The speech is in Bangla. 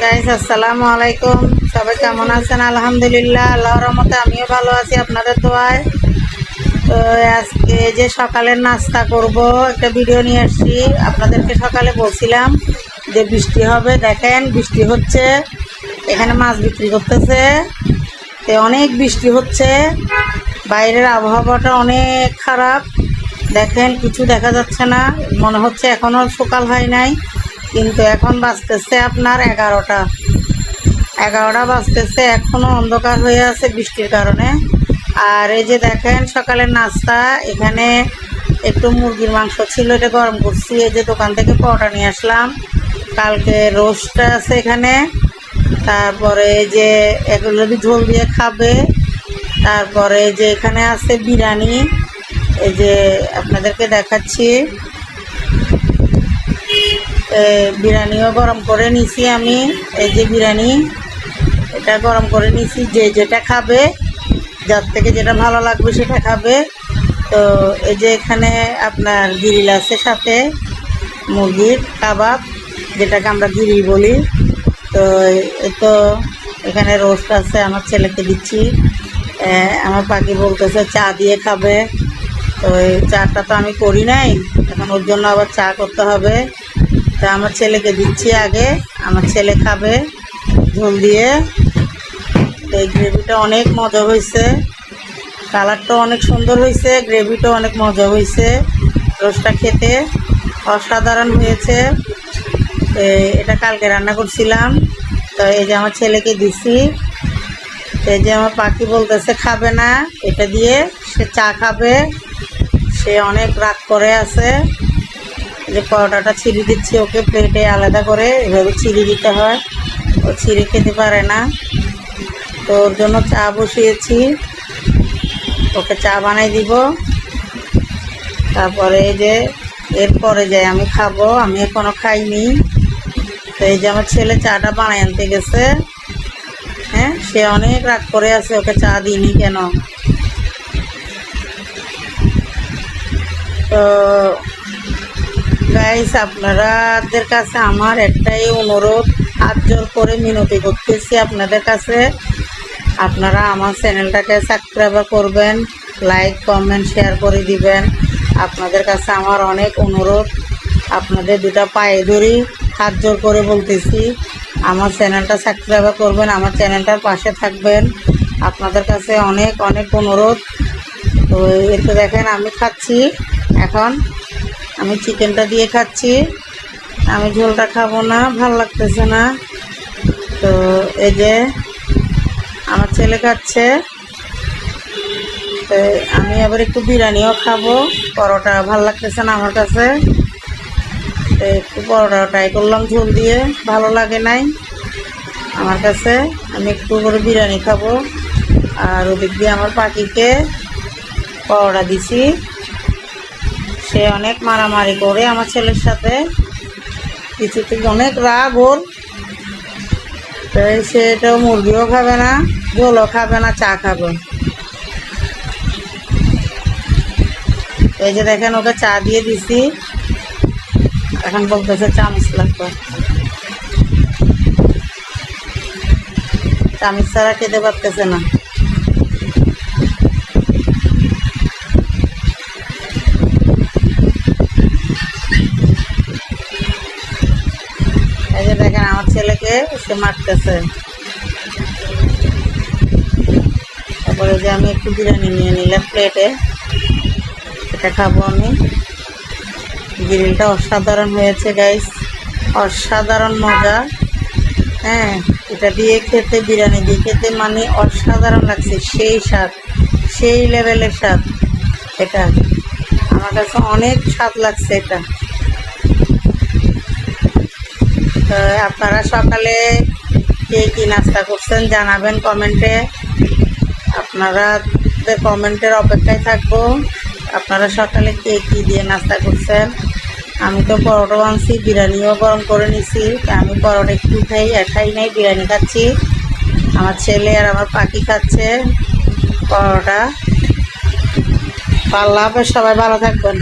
গাইস আসসালামু আলাইকুম। সবাই কেমন আছেন? আলহামদুলিল্লাহ, আল্লাহর রহমতে আমিও ভালো আছি আপনাদের দোয়ায়। তো আজকে যে সকালের নাস্তা করব একটা ভিডিও নিয়ে আসছি। আপনাদেরকে সকালে বলছিলাম যে বৃষ্টি হবে, দেখেন বৃষ্টি হচ্ছে। এখানে মাছ বিক্রি করতেছে, তো অনেক বৃষ্টি হচ্ছে। বাইরের আবহাওয়াটা অনেক খারাপ, দেখেন কিছু দেখা যাচ্ছে না, মনে হচ্ছে এখনও সকাল হয় নাই, কিন্তু এখন বাজতেছে আপনার 11টা বাজতেছে, এখনও অন্ধকার হয়ে আছে বৃষ্টির কারণে। আর এই যে দেখেন সকালের নাস্তা, এখানে একটু মুরগির মাংস ছিল, এটা গরম করছি। এই যে দোকান থেকে পরোটা নিয়ে আসলাম, কালকে রোস্ট আছে এখানে। তারপরে এই যে এগুলো ঝোল দিয়ে খাবে। তারপরে যে এখানে আছে বিরিয়ানি, এই যে আপনাদেরকে দেখাচ্ছি। বিরিয়ানিও গরম করে নিছি আমি। এই যে বিরিয়ানি, এটা গরম করে নিছি, যে যেটা খাবে, যার থেকে যেটা ভালো লাগবে সেটা খাবে। তো এই যে এখানে আপনার গ্রিল আছে, সাথে মুরগির কাবাব, যেটাকে আমরা গ্রিল বলি। তো তো এখানে রোস্ট আছে, আমার ছেলেকে দিচ্ছি। আমার পাখি বলতেছে চা দিয়ে খাবে। তো এই চাটা তো আমি করি নাই, এখন ওর জন্য আবার চা করতে হবে। তা আমার ছেলেকে দিচ্ছি আগে, আমার ছেলে খাবে ঝোল দিয়ে। এই গ্রেভিটা অনেক মজা হয়েছে, কালারটা অনেক সুন্দর হয়েছে, গ্রেভিটা অনেক মজা হয়েছে, রোস্টটা খেতে অসাধারণ হয়েছে। এটা কালকে রান্না করছিলাম। তো এই যে আমার ছেলেকে দিছি। এই যে আমার পাখি বলতেছে খাবে না, এটা দিয়ে সে চা খাবে। সে অনেক রাগ করে আছে। যে পরোটাটা ছিঁড়ে দিচ্ছি ওকে প্লেটে আলাদা করে, এভাবে ছিঁড়ে দিতে হয়, ও ছিঁড়ে খেতে পারে না। তো ওর জন্য চা বসিয়েছি, ওকে চা বানাই দিব। তারপরে এই যে এরপরে যাই আমি খাবো, আমি এখনও খাইনি। তো এই যে আমার ছেলে চাটা বানাই আনতে গেছে। হ্যাঁ, সে অনেক রাগ করে আছে, ওকে চা দিইনি কেন। তো গাইস, আপনাদের কাছে আমার একটাই অনুরোধ, হাত জোর করে মিনতি করতেছি আপনাদের কাছে, আপনারা আমার চ্যানেলটাকে সাবস্ক্রাইব করবেন, লাইক কমেন্ট শেয়ার করে দিবেন। আপনাদের কাছে আমার অনেক অনুরোধ, আপনাদের দুটা পায়ে ধরি, হাত জোর করে বলতেছি, আমার চ্যানেলটা সাবস্ক্রাইব করবেন, আমার চ্যানেলটার পাশে থাকবেন। আপনাদের কাছে অনেক অনেক অনুরোধ। তো এতে দেখেন আমি খাচ্ছি, এখন আমি চিকেনটা দিয়ে খাচ্ছি, আমি ঝোলটা খাবো না, ভাল লাগতেছে না। তো এই যে আমার ছেলে খাচ্ছে। তো আমি আবার একটু বিরিয়ানিও খাবো, পরোটা ভাল লাগতেছে না আমার কাছে। তো একটু পরোটা ট্রাই করলাম ঝোল দিয়ে, ভালো লাগে নাই আমার কাছে। আমি একটু করে বিরিয়ানি খাবো। আর ওদিক দিয়ে আমার পাখিকে পরোটা দিছি, সে অনেক মারামারি করে আমার ছেলের সাথে, কিছুতে অনেক রাগ ওর। তো সেটাও মুরগিও খাবে না, ঝোলও খাবে না, চা খাবে। এই যে দেখেন ওকে চা দিয়ে দিছি, এখন বলতেছে চামচ লাগবে, চামচ ছাড়া খেতে পারতেছে না। এই যে দেখেন আমার ছেলেকে সে মারতেছে। তারপরে যে আমি একটু বিরিয়ানি নিয়ে নিলাম প্লেটে, এটা খাবো আমি। গ্রিলটা অসাধারণ হয়েছে গাইস, অসাধারণ মজা। হ্যাঁ, এটা দিয়ে খেতে, বিরিয়ানি দিয়ে খেতে মানে অসাধারণ লাগছে, সেই স্বাদ, সেই লেভেলের স্বাদ। এটা আমার কাছে অনেক স্বাদ লাগছে এটা। তো আপনারা সকালে কে কী নাস্তা করছেন জানাবেন কমেন্টে, আপনারা কমেন্টের অপেক্ষায় থাকবো। আপনারা সকালে কে কী দিয়ে নাস্তা করছেন। আমি তো পরোটা আনছি, বিরিয়ানিও গরম করে নিছি। আমি পরোটা একটু খাই নাই, বিরিয়ানি খাচ্ছি। আমার ছেলে আর আমার পাখি খাচ্ছে পরোটা। আল্লাহ হাফেজ, সবাই ভালো থাকবেন।